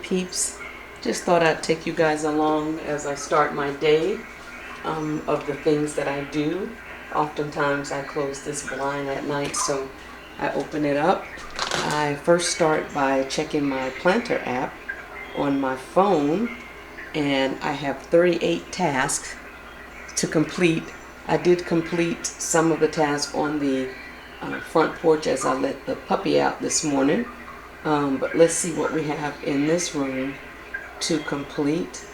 peeps. Just thought I'd take you guys along as I start my day of the things that I do. Oftentimes I close this blind at night, so I open it up. I first start by checking my planter app on my phone, and I have 38 tasks to complete. I did complete some of the tasks on the front porch as I let the puppy out this morning. But let's see what we have in this room to complete.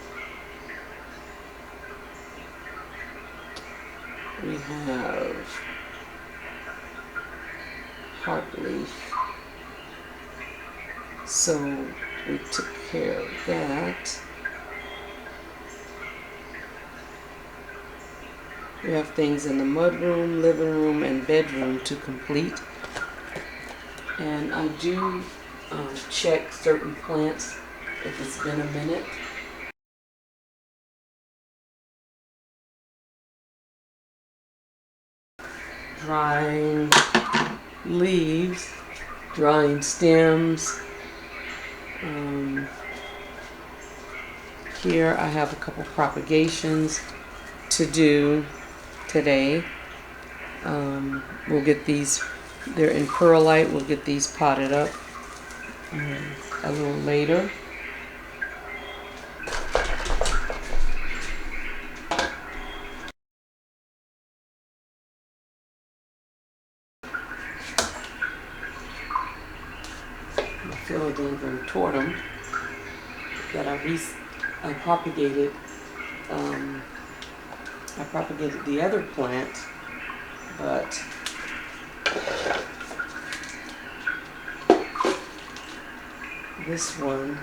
We have heart leaf. So we took care of that. We have things in the mudroom, living room, and bedroom to complete. And I do check certain plants if it's been a minute. Drying leaves, drying stems. Here I have a couple propagations to do today. We'll get these, they're in perlite, we'll get these potted up a little later. My philodendron tortum that I propagated. I propagated the other plant, but this one,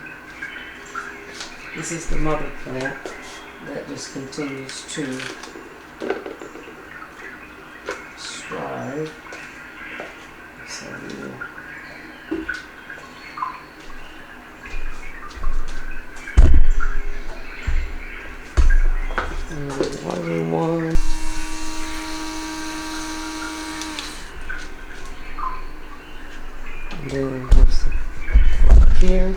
this is the mother plant that just continues to strive. So water one. And then we have some here.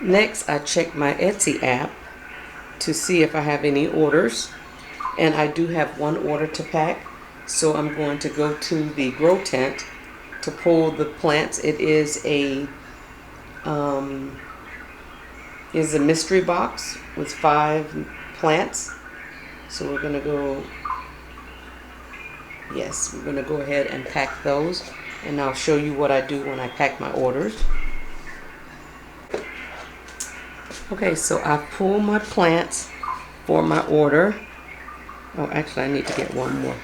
Next, I check my Etsy app to see if I have any orders, and I do have one order to pack, so I'm going to go to the grow tent to pull the plants. It is a mystery box with 5 plants, so we're gonna go. Yes, we're gonna go ahead and pack those, and I'll show you what I do when I pack my orders. Okay, so I pull my plants for my order. Oh, actually I need to get one more.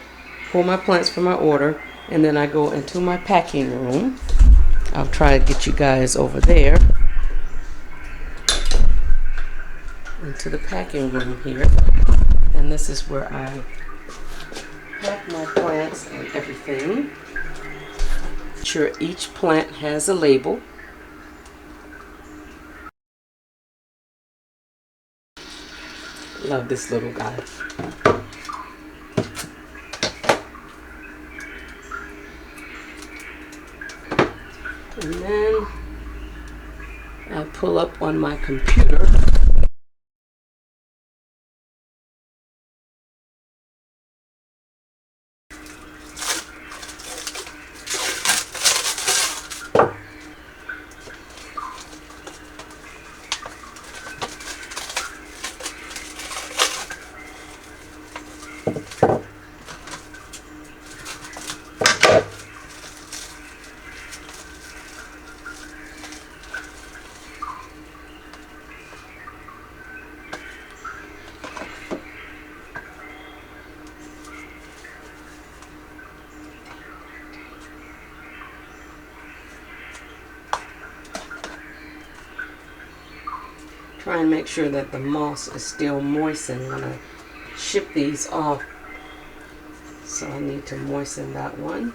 Pull my plants for my order, and then I go into my packing room. I'll try to get you guys over there. Into the packing room here. And this is where I pack my plants and everything. Sure, each plant has a label. Love this little guy. And then I pull up on my computer try and make sure that the moss is still moistened when I ship these off. So I need to moisten that one.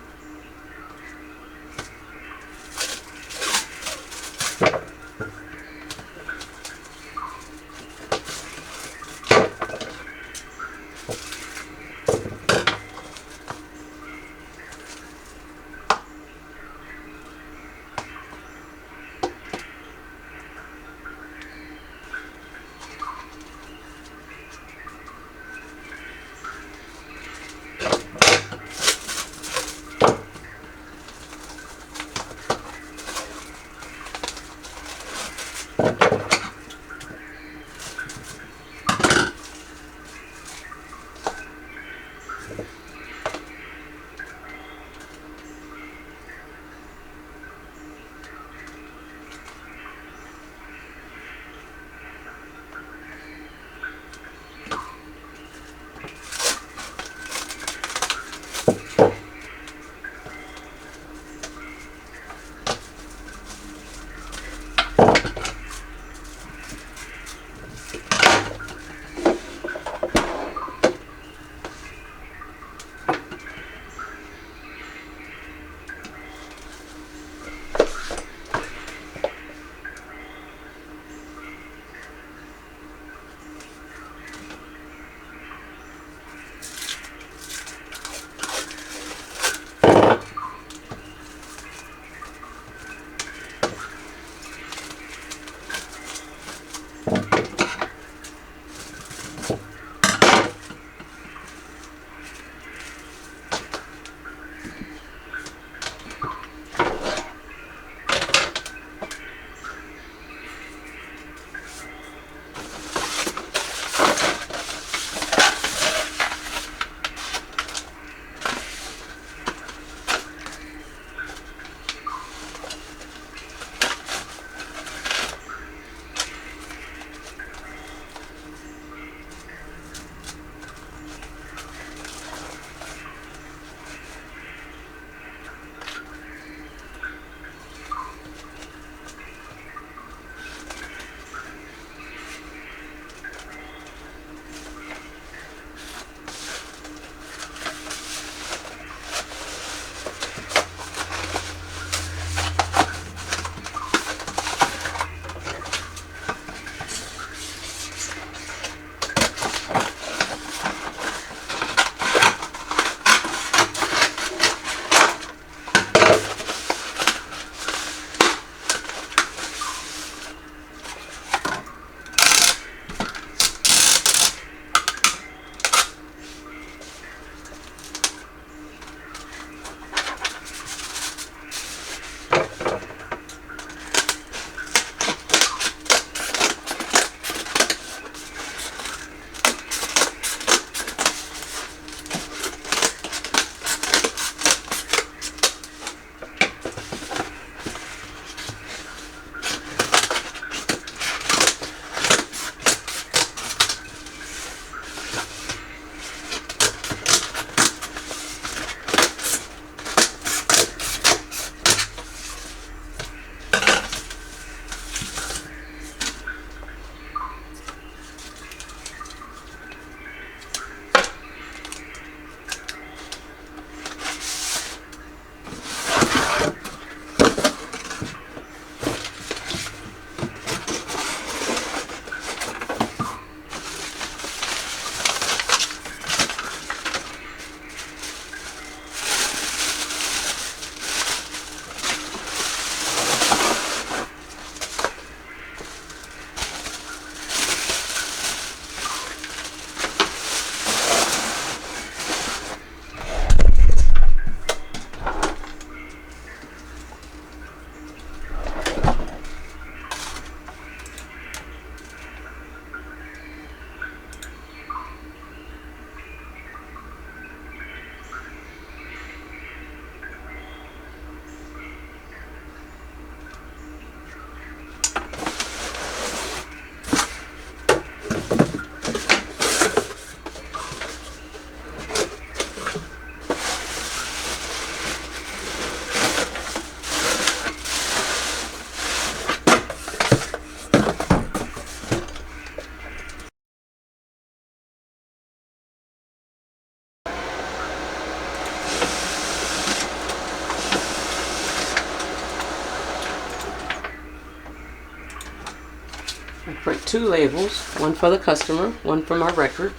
print 2 labels, one for the customer, one for my record.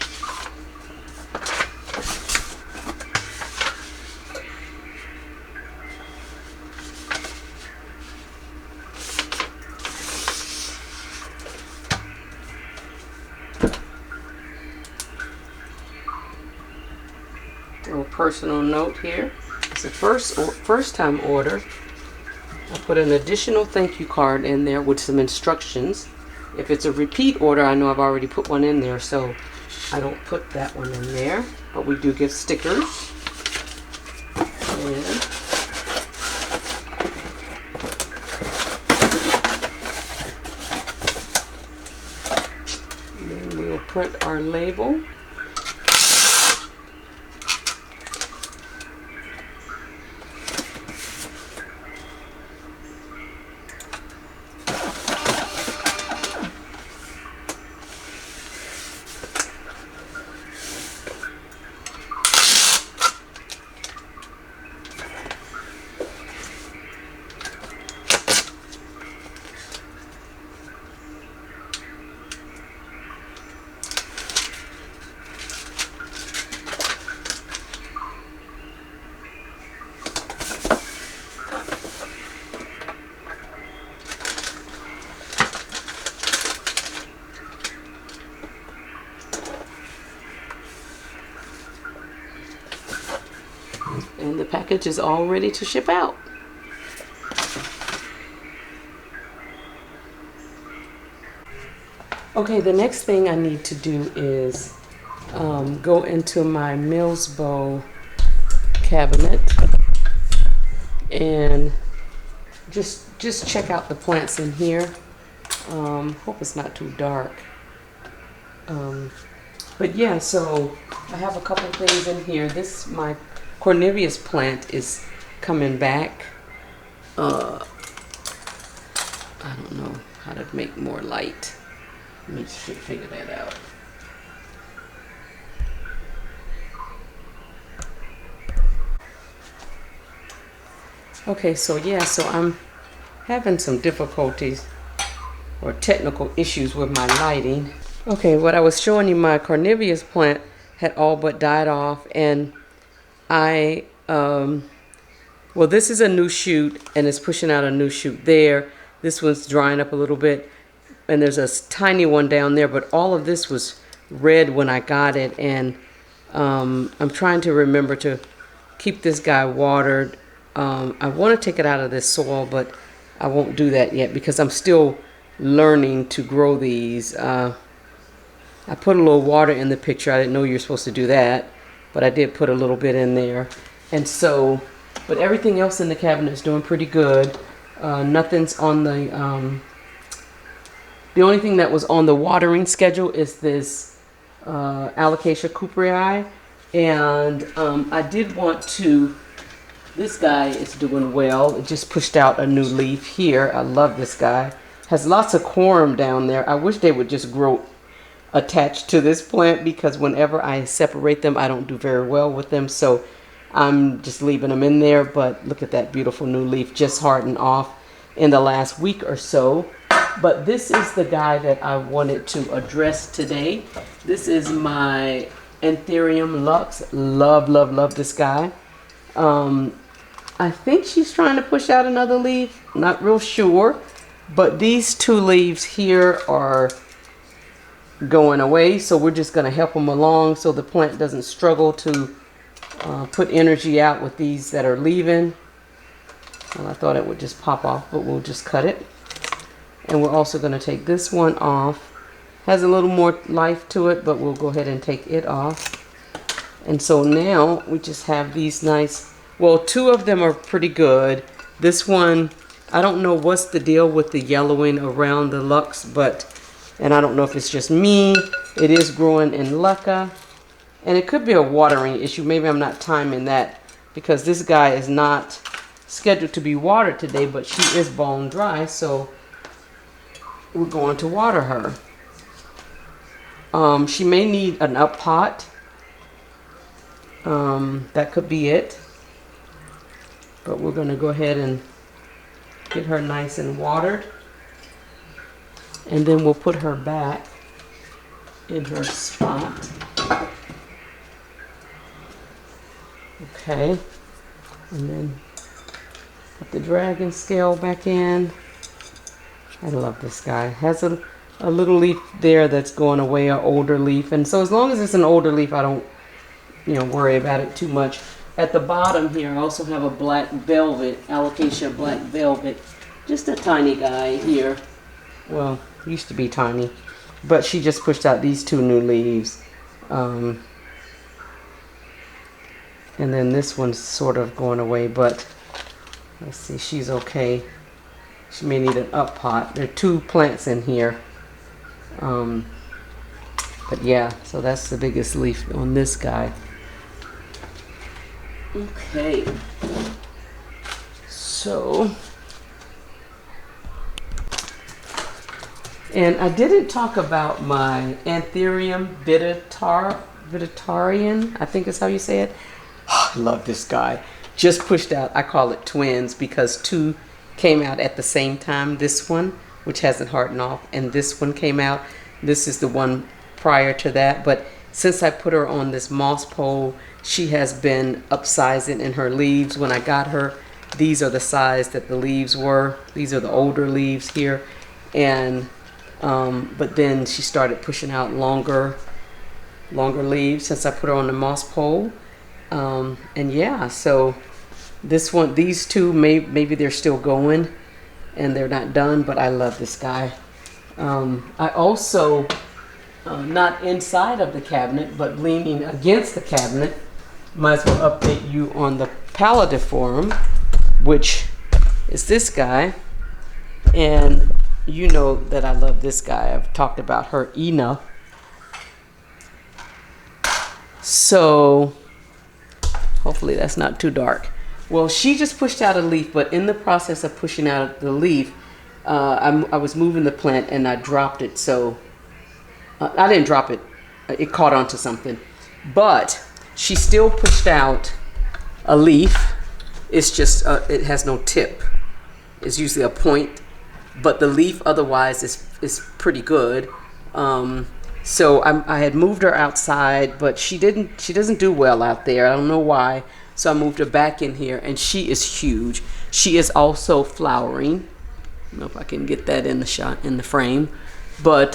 Little personal note here. It's a first time order. I put an additional thank you card in there with some instructions. If it's a repeat order, I know I've already put one in there, so I don't put that one in there. But we do give stickers. And then we'll print our label. And the package is all ready to ship out. Okay, the next thing I need to do is go into my Mills Bow cabinet and just check out the plants in here. Hope it's not too dark. But yeah, so I have a couple things in here. This, my Cornelius plant is coming back. I don't know how to make more light. Let me figure that out. Okay, so yeah, so I'm having some difficulties or technical issues with my lighting. Okay, what I was showing you, my Cornelius plant had all but died off, and well, this is a new shoot, and it's pushing out a new shoot there. This one's drying up a little bit, and there's a tiny one down there, but all of this was red when I got it, and I'm trying to remember to keep this guy watered. I want to take it out of this soil, but I won't do that yet because I'm still learning to grow these. I put a little water in the picture. I didn't know you were supposed to do that, but I did put a little bit in there. And so, but everything else in the cabinet is doing pretty good. Nothing's on the only thing that was on the watering schedule is this Alocasia cooperi. And I did want to, this guy is doing well. It just pushed out a new leaf here. I love this guy. Has lots of quorum down there. I wish they would just grow attached to this plant because whenever I separate them, I don't do very well with them. So I'm just leaving them in there. But look at that beautiful new leaf, just hardened off in the last week or so. But this is the guy that I wanted to address today. This is my Anthurium Lux. Love, love, love this guy. I think she's trying to push out another leaf. Not real sure. But these two leaves here are going away. So we're just going to help them along so the plant doesn't struggle to put energy out with these that are leaving. Well, I thought it would just pop off, but we'll just cut it. And we're also going to take this one off. Has a little more life to it, but we'll go ahead and take it off. And so now we just have these nice, well, two of them are pretty good. This one, I don't know what's the deal with the yellowing around the Lux, but, and I don't know if it's just me. It is growing in Lucca. And it could be a watering issue. Maybe I'm not timing that because this guy is not scheduled to be watered today, but she is bone dry, so we're going to water her. She may need an up pot. That could be it. But we're going to go ahead and get her nice and watered. And then we'll put her back in her spot. Okay. And then put the dragon scale back in. I love this guy. Has a little leaf there that's going away, an older leaf. And so as long as it's an older leaf, I don't, worry about it too much. At the bottom here, I also have a black velvet, alocasia black velvet. Just a tiny guy here. Well, used to be tiny. But she just pushed out these 2 new leaves. And then this one's sort of going away, but let's see, she's okay. She may need an up pot. There are 2 plants in here. But yeah, so that's the biggest leaf on this guy. Okay. So, and I didn't talk about my Anthurium vittarian, I think is how you say it. I love this guy. Just pushed out, I call it twins because 2 came out at the same time. This one, which hasn't hardened off, and this one came out. This is the one prior to that, but since I put her on this moss pole, she has been upsizing in her leaves. When I got her, these are the size that the leaves were. These are the older leaves here. And but then she started pushing out longer leaves since I put her on the moss pole. And yeah, so this one, these 2, maybe they're still going and they're not done, but I love this guy. I also, not inside of the cabinet, but leaning against the cabinet, might as well update you on the pallidiform, which is this guy. And you know that I love this guy. I've talked about her enough. So hopefully that's not too dark. Well, she just pushed out a leaf, but in the process of pushing out the leaf, I was moving the plant and I dropped it. So I didn't drop it. It caught onto something. But she still pushed out a leaf. It's just, it has no tip. It's usually a point. But the leaf otherwise is pretty good. So I had moved her outside, but she doesn't do well out there. I don't know why. So I moved her back in here, and she is huge. She is also flowering. I don't know if I can get that in the shot, in the frame. But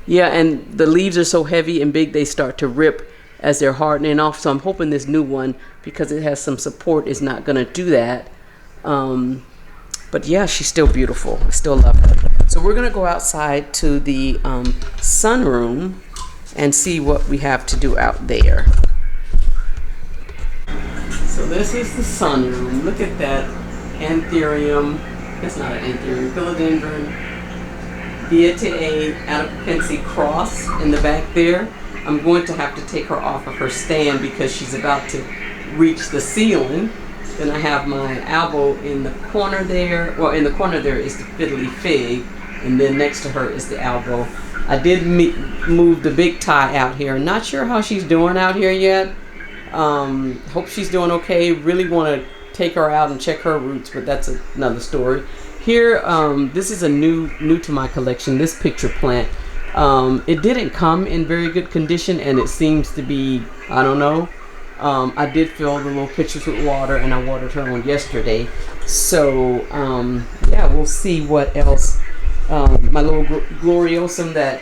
yeah, and the leaves are so heavy and big, they start to rip as they're hardening off. So I'm hoping this new one, because it has some support, is not going to do that. But yeah, she's still beautiful. I still love her. So we're going to go outside to the sunroom and see what we have to do out there. So this is the sunroom. Look at that Anthurium. That's not an Anthurium. Philodendron Vietae Adapensi cross in the back there. I'm going to have to take her off of her stand because she's about to reach the ceiling. Then I have my albo in the corner there. Well, in the corner there is the fiddly fig, and then next to her is the albo. I did move the big tie out here. Not sure how she's doing out here yet. Hope she's doing okay. Really want to take her out and check her roots, but that's another story. Here, this is a new to my collection, this picture plant. It didn't come in very good condition, and it seems to be, I don't know. I did fill the little pitchers with water, and I watered her on yesterday. So, yeah, we'll see what else. My little gloriosum that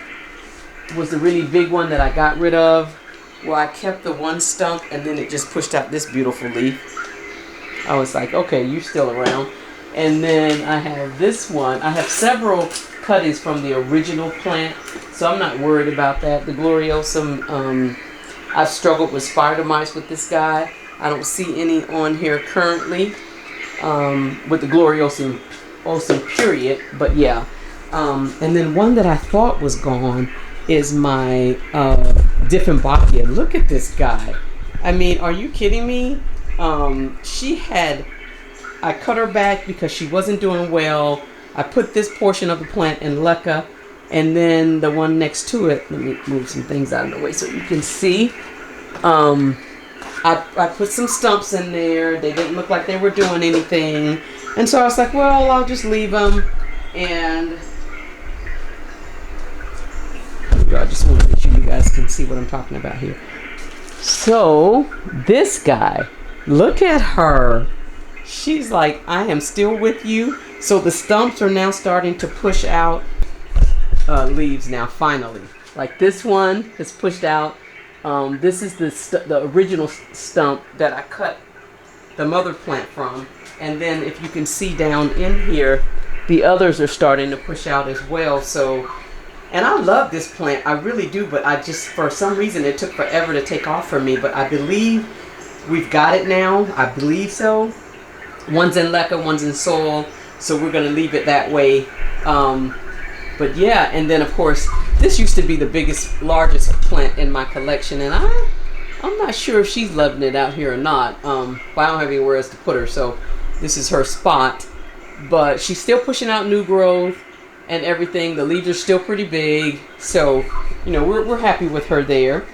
was the really big one that I got rid of. Well, I kept the one stump, and then it just pushed out this beautiful leaf. I was like, okay, you're still around. And then I have this one. I have several cuttings from the original plant, so I'm not worried about that. The gloriosum, I've struggled with spider mites with this guy. I don't see any on here currently with the gloriosum period, but yeah. And then one that I thought was gone is my Dieffenbachia. Look at this guy. I mean, are you kidding me? I cut her back because she wasn't doing well. I put this portion of the plant in leca, and then the one next to it, let me move some things out of the way so you can see. I put some stumps in there. They didn't look like they were doing anything. And so I was like, well, I'll just leave them. And just want to make sure you guys can see what I'm talking about here. So this guy, look at her. She's like, I am still with you. So the stumps are now starting to push out leaves now, finally. Like this one is pushed out. This is the original stump that I cut the mother plant from. And then if you can see down in here, the others are starting to push out as well. So, and I love this plant, I really do, but I just, for some reason, it took forever to take off for me. But I believe we've got it now. I believe so. One's in leca, one's in soil. So we're going to leave it that way. But yeah, and then of course, this used to be the largest plant in my collection. And I'm not sure if she's loving it out here or not. But I don't have anywhere else to put her. So this is her spot. But she's still pushing out new growth and everything. The leaves are still pretty big. So, you know, we're happy with her there.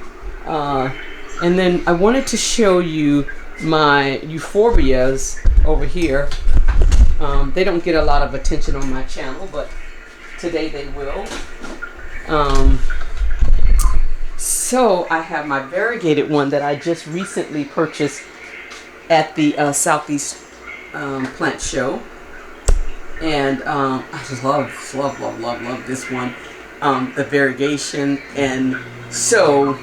And then I wanted to show you my euphorbias over here. They don't get a lot of attention on my channel, but today they will. So I have my variegated one that I just recently purchased at the Southeast Plant Show. And I just love this one. The variegation. And so,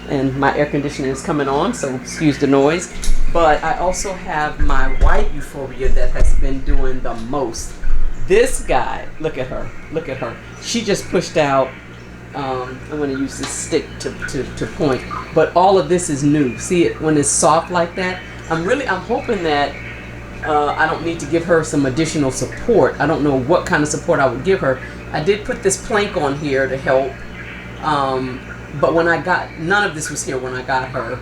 and my air conditioning is coming on, so excuse the noise. But I also have my white euphorbia that has been doing the most. This guy, look at her, look at her. She just pushed out, I'm going to use this stick to point, but all of this is new. See it when it's soft like that? I'm hoping that I don't need to give her some additional support. I don't know what kind of support I would give her. I did put this plank on here to help, but when I got, none of this was here when I got her.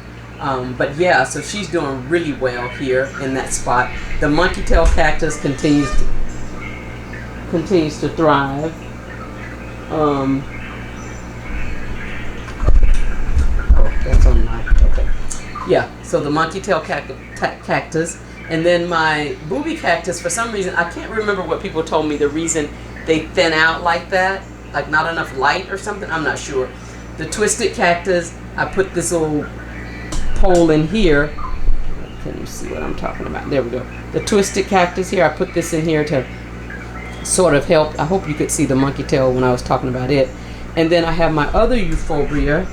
But yeah, so she's doing really well here in that spot. The monkey tail cactus continues to thrive. Oh, that's on my, okay. Yeah, so the monkey tail cactus. And then my booby cactus, for some reason, I can't remember what people told me the reason they thin out like that. Like not enough light or something, I'm not sure. The twisted cactus, I put this little pole in here. Can you see what I'm talking about? There we go. The twisted cactus here, I put this in here to sort of help. I hope you could see the monkey tail when I was talking about it. And then I have my other euphorbia.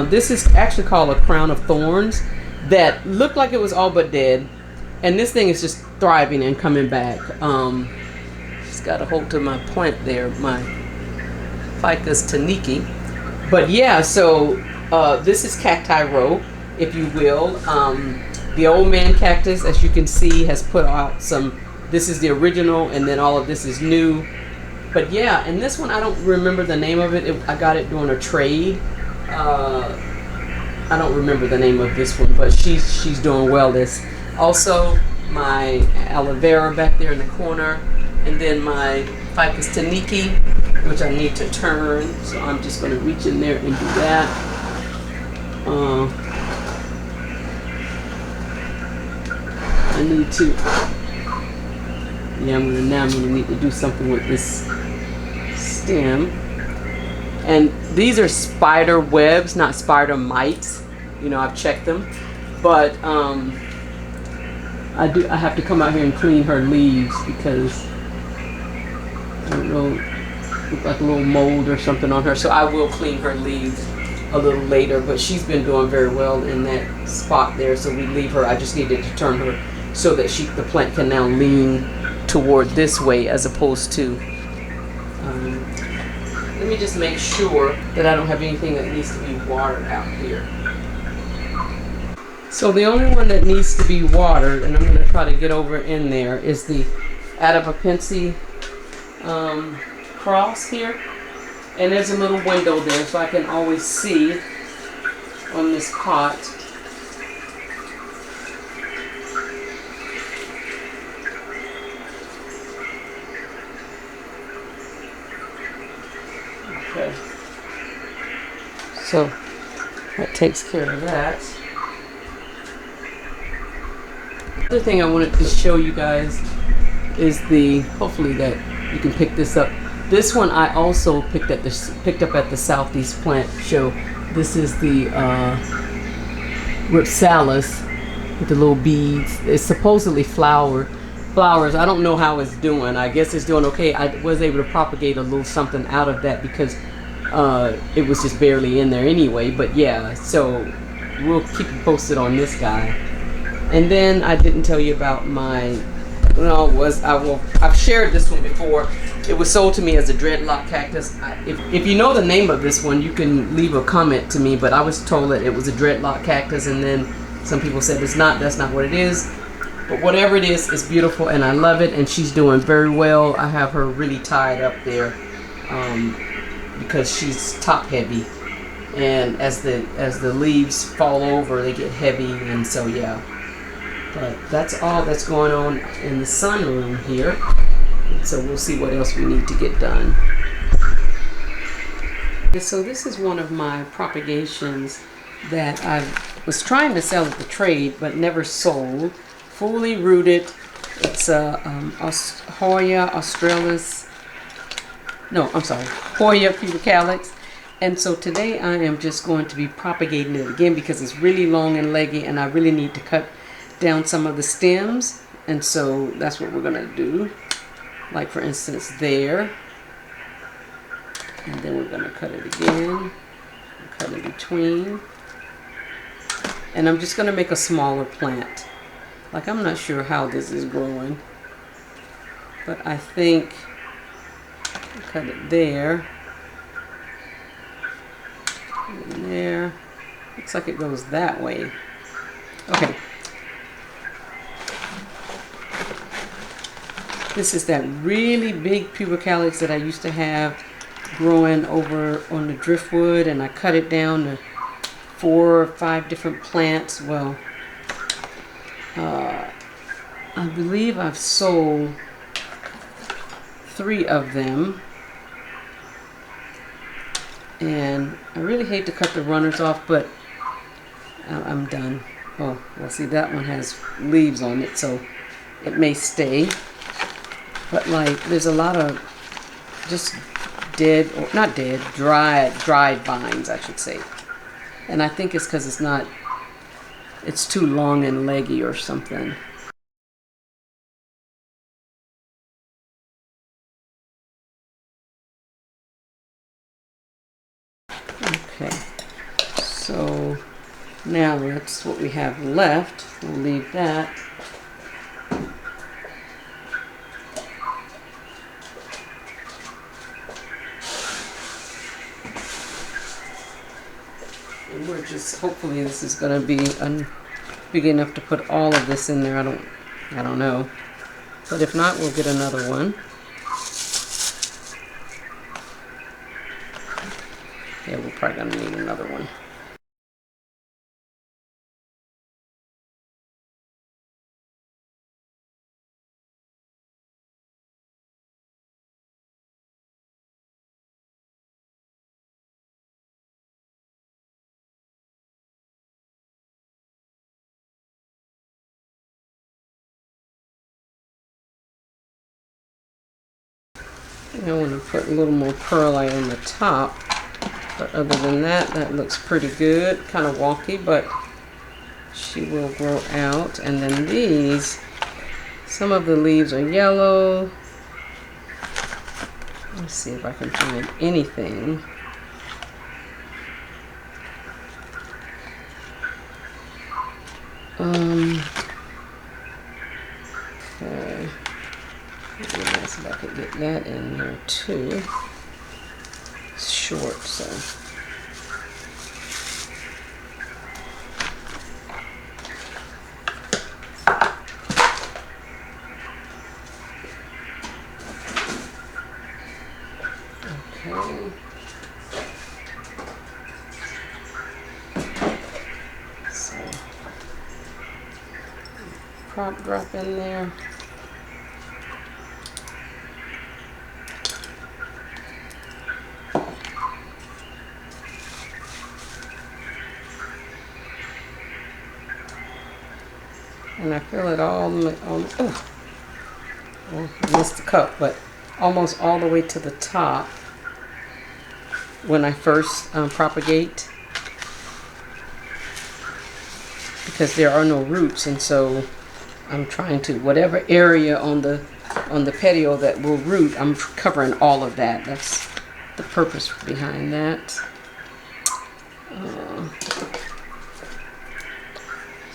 This is actually called a crown of thorns that looked like it was all but dead. And this thing is just thriving and coming back. Just got a hold of my plant there, my Ficus taniki. But yeah, so this is cacti row, if you will. The old man cactus, as you can see, has put out some. This is the original, and then all of this is new. But yeah, and this one, I don't remember the name of it. I got it during a trade. I don't remember the name of this one, but she's doing well. This also my aloe vera back there in the corner, and then my Ficus taniki, which I need to turn. So I'm just going to reach in there and do that. I need to. Yeah, I'm gonna need to do something with this stem. And these are spider webs, not spider mites. You know, I've checked them, but I have to come out here and clean her leaves because I don't know, look like a little mold or something on her. So I will clean her leaves a little later. But she's been doing very well in that spot there. So we leave her. I just needed to turn her so that the plant can now lean toward this way as opposed to. Let me just make sure that I don't have anything that needs to be watered out here. So the only one that needs to be watered, and I'm going to try to get over in there, is the Adipopensi cross here. And there's a little window there so I can always see on this pot. Okay. So that takes care of that. The other thing I wanted to show you guys is hopefully that you can pick this up, This one I also picked up at the Southeast Plant Show. This is the Ripsalis with the little beads. It's supposedly flowers. I don't know how it's doing. I guess it's doing okay. I was able to propagate a little something out of that because it was just barely in there anyway. But yeah, so we'll keep you posted on this guy. And then I didn't tell you about my. I've shared this one before. It was sold to me as a dreadlock cactus. If you know the name of this one, you can leave a comment to me. But I was told that it was a dreadlock cactus, and then some people said it's not. That's not what it is. But whatever it is, it's beautiful, and I love it. And she's doing very well. I have her really tied up there because she's top heavy, and as the leaves fall over, they get heavy, and so yeah. But that's all that's going on in the sunroom here. So we'll see what else we need to get done. So this is one of my propagations that I was trying to sell at the trade but never sold. Fully rooted. It's a Hoya australis. No, I'm sorry. Hoya pubicalis. And so today I am just going to be propagating it again because it's really long and leggy and I really need to cut down some of the stems, and so that's what we're gonna do. Like for instance there, and then we're gonna cut it again, cut in between, and I'm just gonna make a smaller plant. Like I'm not sure how this is growing, but I think I'll cut it there, and there. Looks like it goes that way. Okay. This is that really big pubicalis that I used to have growing over on the driftwood, and I cut it down to 4 or 5 different plants. Well, I believe I've sold 3 of them, and I really hate to cut the runners off, but I'm done. Oh, well, see, that one has leaves on it, so it may stay. But like, there's a lot of just dead, or not dead, dried vines, I should say. And I think it's because it's too long and leggy or something. Okay, so now that's what we have left. We'll leave that. We're just, hopefully this is going to be big enough to put all of this in there. I don't know. But if not, we'll get another one. Yeah, we're probably going to need another one. I want to put a little more perlite on the top, but other than that, that looks pretty good. Kind of wonky, but she will grow out. And then these, some of the leaves are yellow. Let's see if I can find anything. Okay. It'd be nice if I could get that in there too. It's short, so. Okay. So, prop drop in there. And I fill it all, oh, I missed the cup, but almost all the way to the top when I first propagate, because there are no roots, and so I'm trying to, whatever area on the petioles that will root, I'm covering all of that. That's the purpose behind that.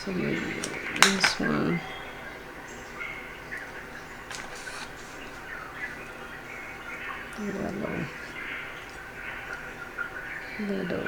So maybe this one. Little.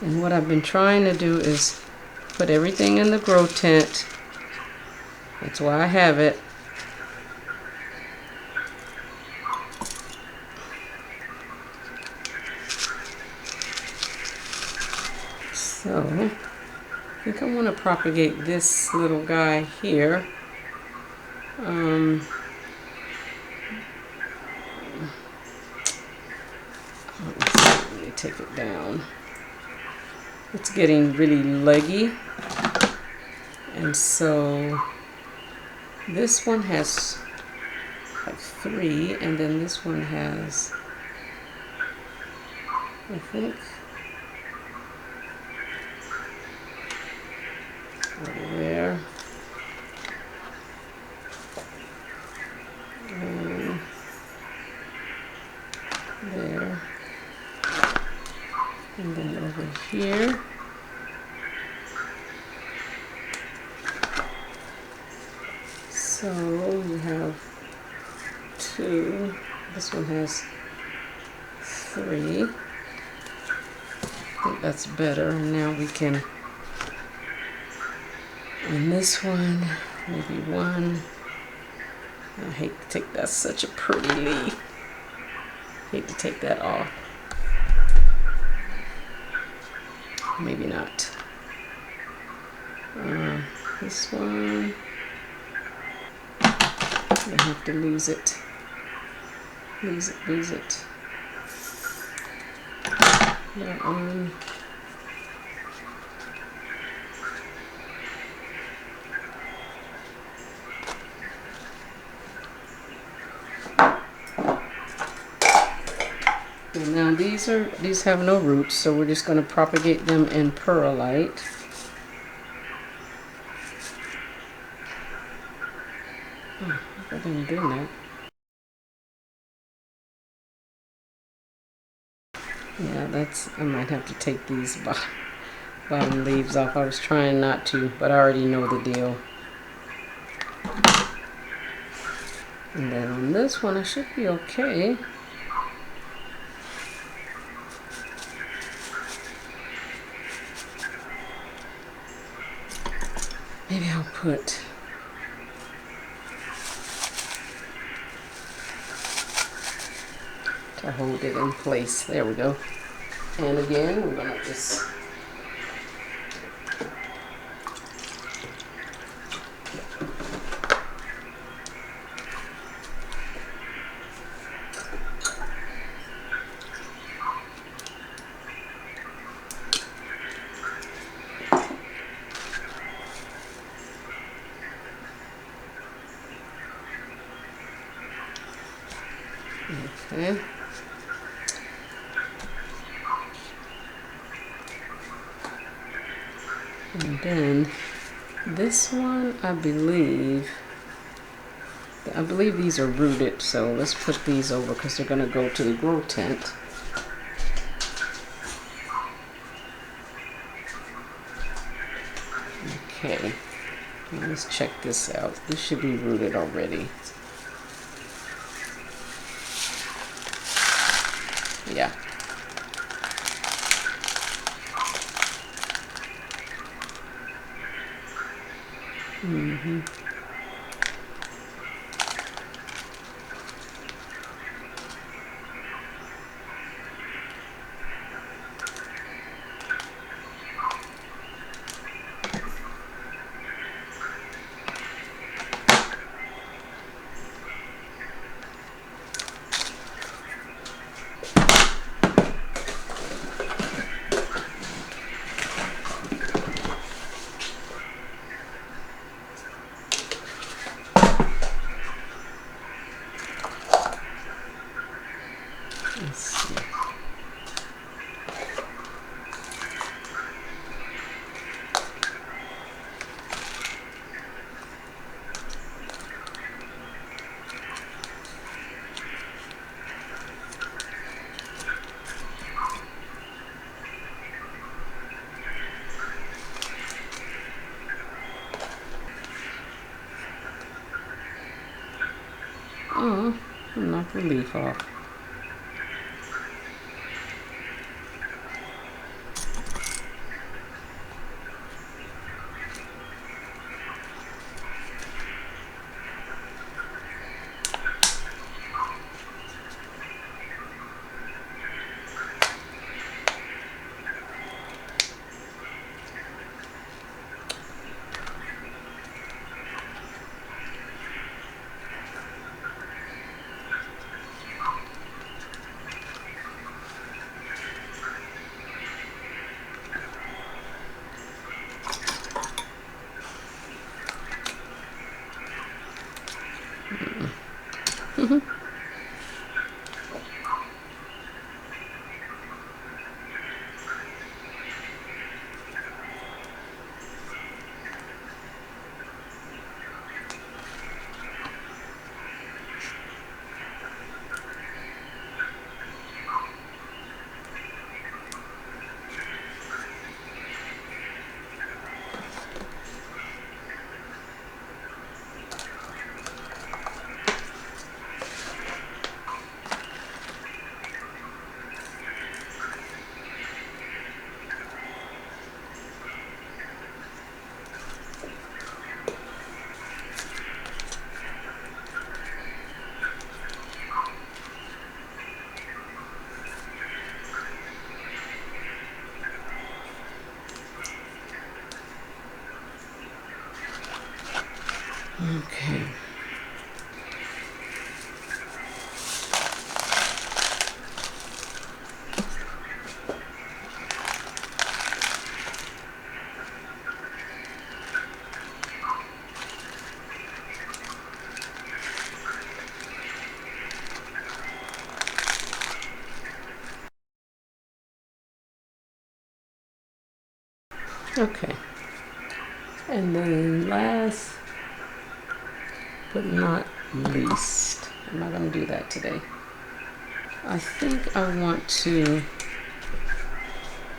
And what I've been trying to do is put everything in the grow tent. That's why I have it. So, I think I want to propagate this little guy here. Let me take it down. It's getting really leggy, and so this one has like 3, and then this one has, I think, over there, and there, and then over here. So you have 2. This one has 3. I think that's better. And now we can, on this one, maybe 1. I hate to take, that's such a pretty leaf. Hate to take that off. Maybe not. This one, I have to lose it. Lose it. That one. And now these have no roots, so we're just going to propagate them in perlite. Oh, I didn't do that. Yeah, I might have to take these bottom leaves off. I was trying not to, but I already know the deal. And then on this one, I should be okay. Maybe I'll put to hold it in place. There we go. And again, we're gonna just okay. And then this one, I believe these are rooted, so let's put these over because they're going to go to the grow tent. Okay, now let's check this out. This should be rooted already. Yeah. Oh, knock the leaf off. Okay. Okay. And then last but not least, I'm not going to do that today. I think I want to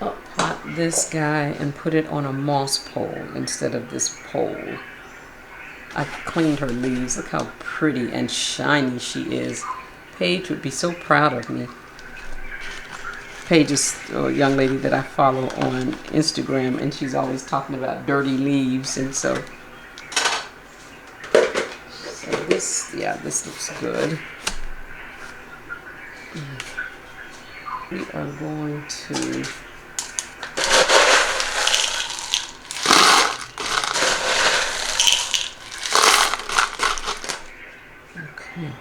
up pot this guy and put it on a moss pole instead of this pole. I cleaned her leaves. Look how pretty and shiny she is. Paige would be so proud of me. Paige is a young lady that I follow on Instagram, and she's always talking about dirty leaves, and so this, yeah, this looks good. We are going to okay.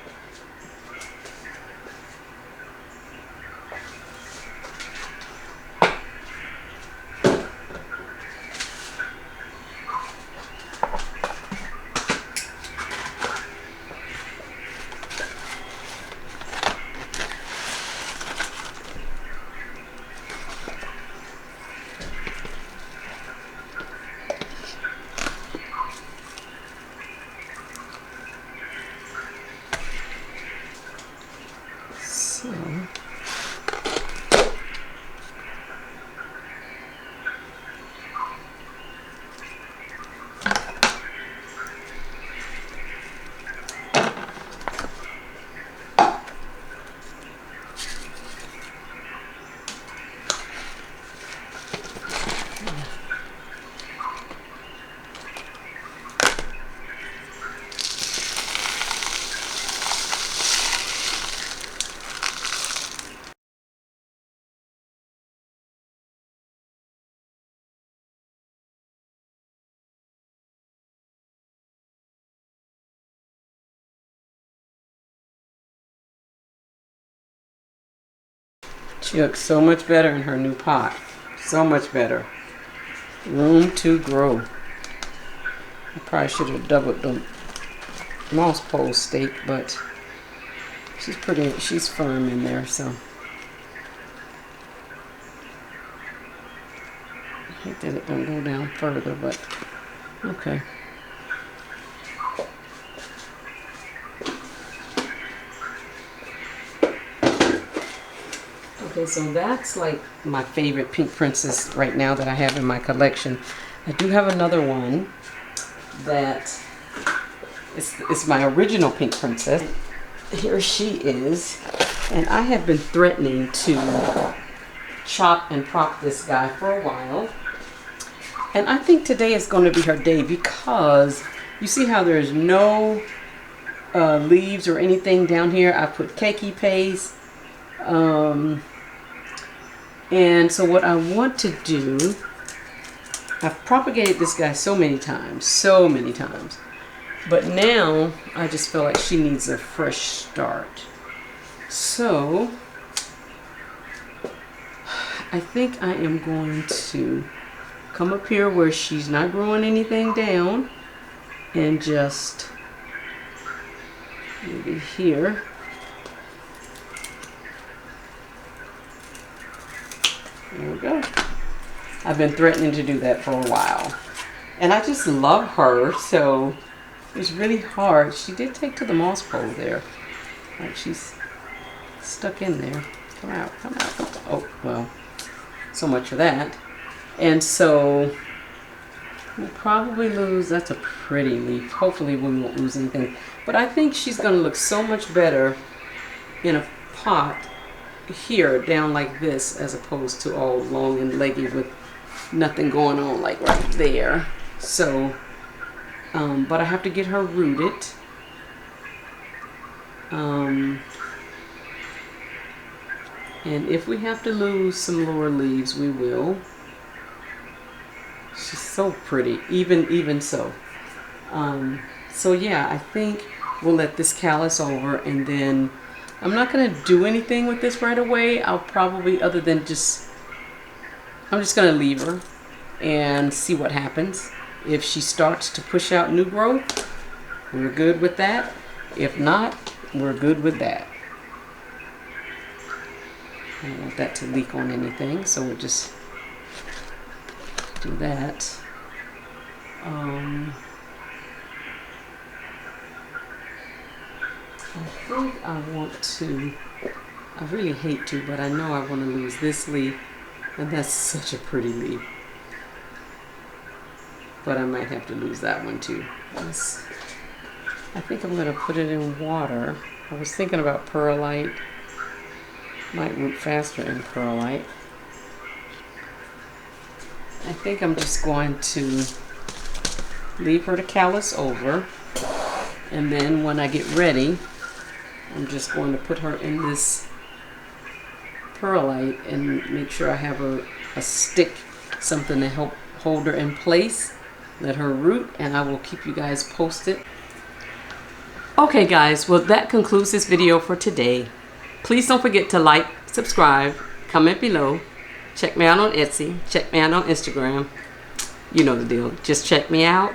She looks so much better in her new pot. So much better. Room to grow. I probably should have doubled the moss pole stake, but she's pretty, she's firm in there, so. I hate that it don't go down further, but okay. Okay, so that's like my favorite pink princess right now that I have in my collection. I do have another one that is my original pink princess. here she is. And I have been threatening to chop and prop this guy for a while. And I think today is going to be her day because you see how there's no leaves or anything down here. I put keiki paste. And so what I want to do, I've propagated this guy so many times. But now I just feel like she needs a fresh start. So I think I am going to come up here where she's not growing anything down and just maybe here. There we go. I've been threatening to do that for a while. And I just love her, so it's really hard. She did take to the moss pole there. Like she's stuck in there. Come out, come out, come out. Oh, well, so much for that. And so we'll probably lose, that's a pretty leaf. Hopefully we won't lose anything. But I think she's gonna look so much better in a pot here down like this as opposed to all long and leggy with nothing going on like right there. So but I have to get her rooted. And if we have to lose some lower leaves, we will. She's so pretty, even so. So yeah, I think we'll let this callus over, and then I'm not gonna do anything with this right away. I'll probably, other than I'm just gonna leave her and see what happens. If she starts to push out new growth, we're good with that. If not, we're good with that. I don't want that to leak on anything, so we'll just do that. I think I want to, I really hate to, but I know I want to lose this leaf, and that's such a pretty leaf. But I might have to lose that one too. I think I'm going to put it in water. I was thinking about perlite. Might root faster in perlite. I think I'm just going to leave her to callus over, and then when I get ready, I'm just going to put her in this perlite and make sure I have a stick, something to help hold her in place. Let her root, and I will keep you guys posted. Okay guys, well that concludes this video for today. Please don't forget to like, subscribe, comment below. Check me out on Etsy. Check me out on Instagram. You know the deal. Just check me out.